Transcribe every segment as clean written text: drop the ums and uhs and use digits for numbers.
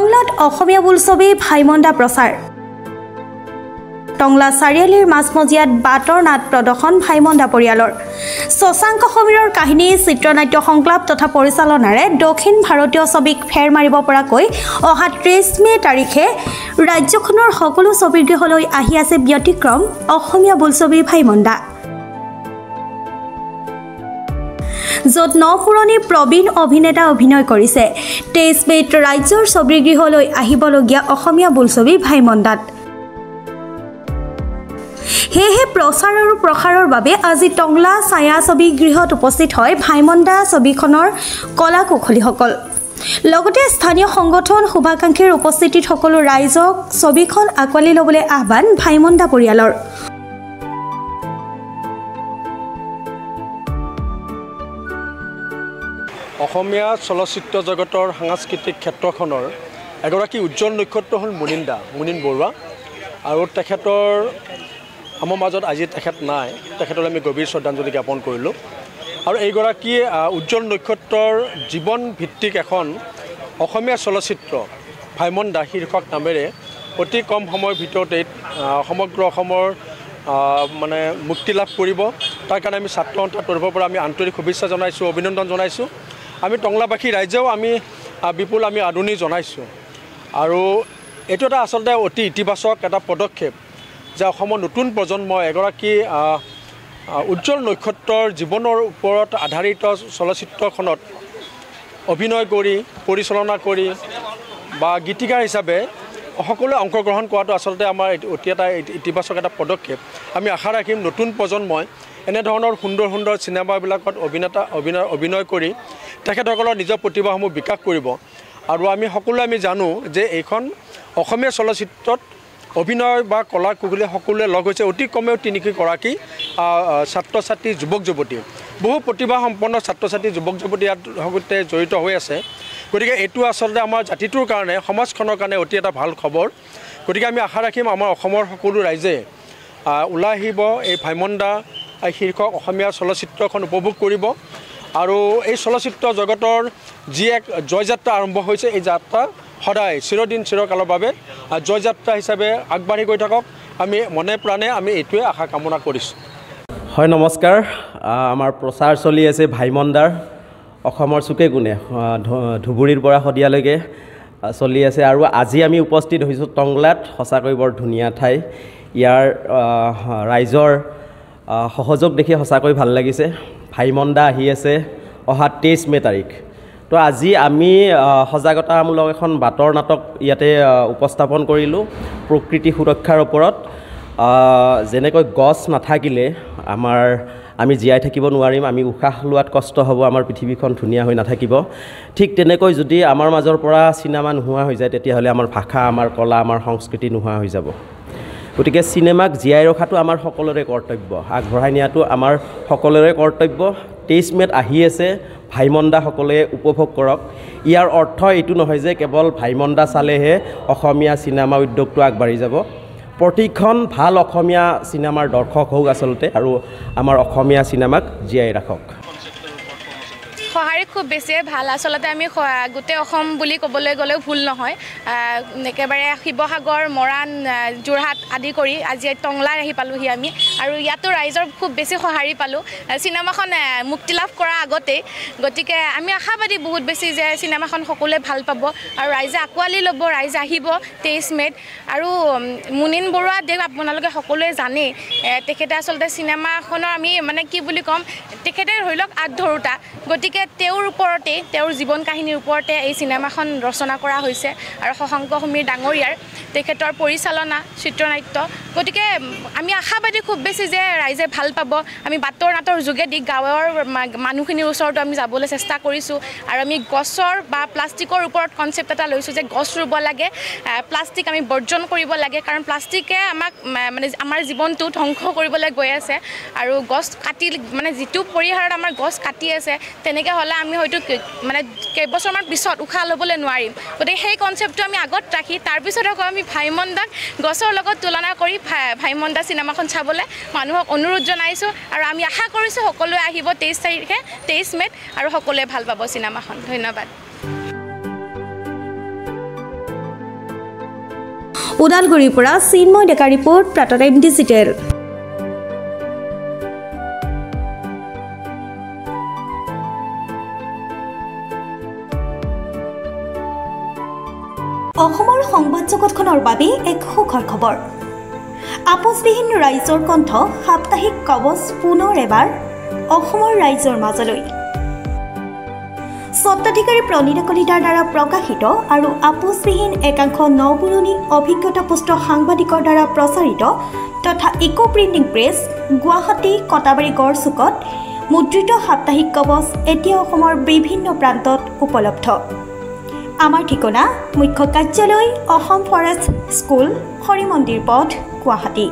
টংলাত অসমীয়া বোলছবি ভাইমন্দা প্ৰচাৰ টংলা চাৰিআলিৰ মাছমজিয়াত বাটৰ নাট প্ৰদৰ্শন ভাইমন্দা পৰিয়ালৰ শশাংক সমীৰৰ কাহিনী চিত্ৰনাট্য সংলাপ তথা পৰিচালনাৰে দক্ষিণ ভাৰতীয় ছবিক ফেৰ মাৰিব পৰাকৈ অহা 30 মে তাৰিখে ৰাজ্যখনৰ সকলো ছবিগৃহলৈ আহি আছে ব্যতিক্ৰম অসমীয়া বোলছবি ভাইমন্দা য'ত নপুৰণি প্ৰবীণ অভিনেতা অভিনয় কৰিছে 23 মেত ৰাজ্যৰ ছবিগৃহলৈ আহিবলগীয়া অসমীয়া বোলছবি ভাইমন্দাত হেহে প্ৰচাৰ আৰু প্ৰসাৰৰ বাবে আজি টংলা ছায়া ছবিগৃহত উপস্থিত হয় ভাইমন্দা ছবিখনৰ কলা কুশলীসকল লগতে স্থানীয় সংগঠন শুভাকাংক্ষীৰ উপস্থিতিত সকলো ৰাইজক ছবিখন আকোৱালি ল'বলৈ আহ্বান ভাইমন্দা পৰিয়ালৰ অসমীয়া চলচ্চিত্ৰ জগতৰ সাংস্কৃতিক ক্ষেত্ৰখনৰ এগৰাকী উজ্জ্বল নক্ষত্ৰ হ'ল মুনিন বৰুৱা আৰু তেখেতৰ আমাৰ মাজত আজি তেখেত নাই তেখেতলৈ আমি গভীৰ শ্ৰদ্ধাঞ্জলি জ্ঞাপন কৰিলোঁ আৰু এইগৰাকী উজ্জ্বল নক্ষত্ৰৰ জীৱন ভিত্তিক এখন অসমীয়া চলচ্চিত্ৰ ভাইমন্দা শীৰ্ষক নামেৰে অতি কম সময়ৰ ভিতৰতে সমগ্ৰ অসমৰ মানে মুক্তি লাভ কৰিব তাৰ কাৰণে আমি ছাত্ৰ সন্থাৰ তৰফৰ পৰা আমি আন্তৰিক শুভেচ্ছা জনাইছোঁ অভিনন্দন জনাইছোঁ আমি টংলাবাসী ৰাইজেও আমি বিপুল আমি আদৰণি জনাইছোঁ আৰু এইটো এটা আচলতে অতি ইতিবাচক এটা পদক্ষেপ যে অসমৰ নতুন প্ৰজন্মই এগৰাকী উজ্জ্বল নক্ষত্ৰৰ জীৱনৰ ওপৰত আধাৰিত চলচ্চিত্ৰখনত অভিনয় কৰি পৰিচালনা কৰি বা গীতিকাৰ হিচাপে সকলোৱে অংশগ্ৰহণ কৰাটো আচলতে আমাৰ অতি এটা ইতিবাচক এটা পদক্ষেপ আমি আশা ৰাখিম নতুন প্ৰজন্মই এনেধৰণৰ সুন্দৰ সুন্দৰ চিনেমাবিলাকত অভিনয় কৰি তেখেতসকলৰ নিজৰ প্ৰতিভাসমূহ বিকাশ কৰিব আৰু আমি সকলোৱে আমি জানো যে এইখন অসমীয়া চলচ্চিত্ৰত অভিনয় বা কলা কুশলী সকলোৱে লগ হৈছে অতি কমেও 3 গৰাকী ছাত্ৰ ছাত্ৰী যুৱক যুৱতী বহু প্ৰতিভাসম্পন্ন ছাত্ৰ ছাত্ৰী যুৱক যুৱতী ইয়াত সৈতে জড়িত হৈ আছে গতিকে এইটো আচলতে আমাৰ জাতিটোৰ কাৰণে সমাজখনৰ কাৰণে অতি এটা ভাল খবৰ গতিকে আমি আশা ৰাখিম আমাৰ অসমৰ সকলো ৰাইজে ওলাই আহিব এই ভাইমন্দা শীৰ্ষক অসমীয়া চলচ্চিত্ৰখন উপভোগ কৰিব আৰু এই চলচ্চিত্ৰ জগতৰ যি এক জয়যাত্ৰা আৰম্ভ হৈছে এই যাত্ৰা সদায় চিৰদিন চিৰকালৰ বাবে জয়যাত্ৰা হিচাপে আগবাঢ়ি গৈ থাকক আমি মনে প্ৰাণে আমি এইটোৱে আশা কামনা কৰিছোঁ হয় নমস্কাৰ আমাৰ প্ৰচাৰ চলি আছে ভাইমন্দাৰ অসমৰ চুকে কোণে ধুবুৰীৰ পৰা শদিয়ালৈকে চলি আছে আৰু আজি আমি উপস্থিত হৈছোঁ টংলাত সঁচাকৈ বৰ ধুনীয়া ঠাই ইয়াৰ ৰাইজৰ সহযোগ দেখি সঁচাকৈ ভাল লাগিছে ভাইমন্দা আহি আছে অহা 23 মে তাৰিখ তো আজি আমি সজাগতামূলক এখন বাটৰ নাটক ইয়াতে উপস্থাপন কৰিলোঁ প্ৰকৃতি সুৰক্ষাৰ ওপৰত যেনেকৈ গছ নাথাকিলে আমি জীয়াই থাকিব নোৱাৰিম আমি উশাহ লোৱাত কষ্ট হ'ব আমাৰ পৃথিৱীখন ধুনীয়া হৈ নাথাকিব ঠিক তেনেকৈ যদি আমাৰ মাজৰ পৰা চিনেমা নোহোৱা হৈ যায় তেতিয়াহ'লে আমাৰ ভাষা আমাৰ কলা আমাৰ সংস্কৃতি নোহোৱা হৈ যাব গতিকে চিনেমাক জীয়াই ৰখাটো আমাৰ সকলোৰে কৰ্তব্য আগবঢ়াই নিয়াটো আমাৰ সকলোৰে কৰ্তব্য 23 মেত আহি আছে ভাইমন্দা সকলোৱে উপভোগ কৰক ইয়াৰ অৰ্থ এইটো নহয় যে কেৱল ভাইমন্দা চালেহে অসমীয়া চিনেমা উদ্যোগটো আগবাঢ়ি যাব প্ৰতিখন ভাল অসমীয়া চিনেমাৰ দৰ্শক হওক আচলতে আৰু আমাৰ অসমীয়া চিনেমাক জীয়াই ৰাখক সঁহাৰি খুব বেছিয়ে ভাল আচলতে আমি গোটেই অসম বুলি ক'বলৈ গ'লেও ভুল নহয় একেবাৰে শিৱসাগৰ মৰাণ যোৰহাট আদি কৰি আজি টংলাত আহি পালোহি আমি আৰু ইয়াতো ৰাইজৰ খুব বেছি সঁহাৰি পালোঁ চিনেমাখন মুক্তি লাভ কৰাৰ আগতেই গতিকে আমি আশাবাদী বহুত বেছি যে চিনেমাখন সকলোৱে ভাল পাব আৰু ৰাইজে আঁকোৱালি ল'ব ৰাইজে আহিব 23 মেত আৰু মুনিন বৰুৱা দেৱ আপোনালোকে সকলোৱে জানেই তেখেতে আচলতে চিনেমাখনৰ আমি মানে কি বুলি ক'ম তেখেতে ধৰি লওক আধৰুতা গতিকে তেওঁৰ ওপৰতে তেওঁৰ জীৱন কাহিনীৰ ওপৰতে এই চিনেমাখন ৰচনা কৰা হৈছে আৰু শশাংক সমীৰ ডাঙৰীয়াৰ তেখেতৰ পৰিচালনা চিত্ৰনাট্য গতিকে আমি আশাবাদী খুব বেছি যে ৰাইজে ভাল পাব আমি বাটৰ নাটৰ যোগেদি গাঁৱৰ মানুহখিনিৰ ওচৰতো আমি যাবলৈ চেষ্টা কৰিছোঁ আৰু আমি গছৰ বা প্লাষ্টিকৰ ওপৰত কনচেপ্ট এটা লৈছোঁ যে গছ ৰুব লাগে প্লাষ্টিক আমি বৰ্জন কৰিব লাগে কাৰণ প্লাষ্টিকে আমাক মানে আমাৰ জীৱনটো ধ্বংস কৰিবলৈ গৈ আছে আৰু গছ কাটি মানে যিটো পৰিহাৰত আমাৰ গছ কাটি আছে তেনেকৈ হ'লে আমি হয়তো মানে কেইবছৰমান পিছত উশাহ ল'বলৈ নোৱাৰিম গতিকে সেই কনচেপ্টটো আমি আগত ৰাখি তাৰপিছত আকৌ আমি ভাইমন্দাক গছৰ লগত তুলনা কৰি ভাইমন্দা চিনেমাখন চাবলৈ মানুহক অনুৰোধ জনাইছোঁ আৰু আমি আশা কৰিছোঁ সকলোৱে আহিব 23 মেত আৰু সকলোৱে ভাল পাব চিনেমাখন ধন্যবাদ ওদালগুৰিৰ পৰা চিন্ময় ডেকা ৰিপৰ্ট প্ৰাতঃ টাইম ডিজিটেল। অসমৰ সংবাদ জগতখনৰ বাবে এক সুখৰ খবৰ। আপোচবিহীন ৰাইজৰ কণ্ঠ সাপ্তাহিক কবচ পুনৰ এবাৰ অসমৰ ৰাইজৰ মাজলৈ। স্বত্বাধিকাৰী প্ৰণীতা কলিতাৰ দ্বাৰা প্ৰকাশিত আৰু আপোচবিহীন একাংশ নপুৰণি অভিজ্ঞতাপুষ্ট সাংবাদিকৰ দ্বাৰা প্ৰচাৰিত তথা eco printing press Guwahati Katabari গড়চুকত মুদ্ৰিত সাপ্তাহিক কবচ এতিয়া অসমৰ বিভিন্ন প্ৰান্তত উপলব্ধ। আমাৰ ঠিকনা মুখ্য কাৰ্যালয় অসম ফৰেষ্ট স্কুল হৰিমন্দিৰ পথ গুৱাহাটী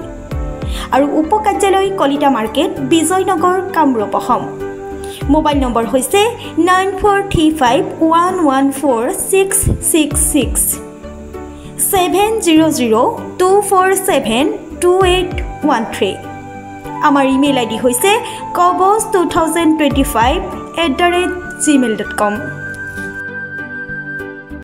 আৰু উপ কাৰ্যালয় Kalita market Bijoynagar Kamrup Assam. Mobile number হৈছে 9435114666 70024728813। আমাৰ ইমেইল আইডি হৈছে kobos2025@gmail.com।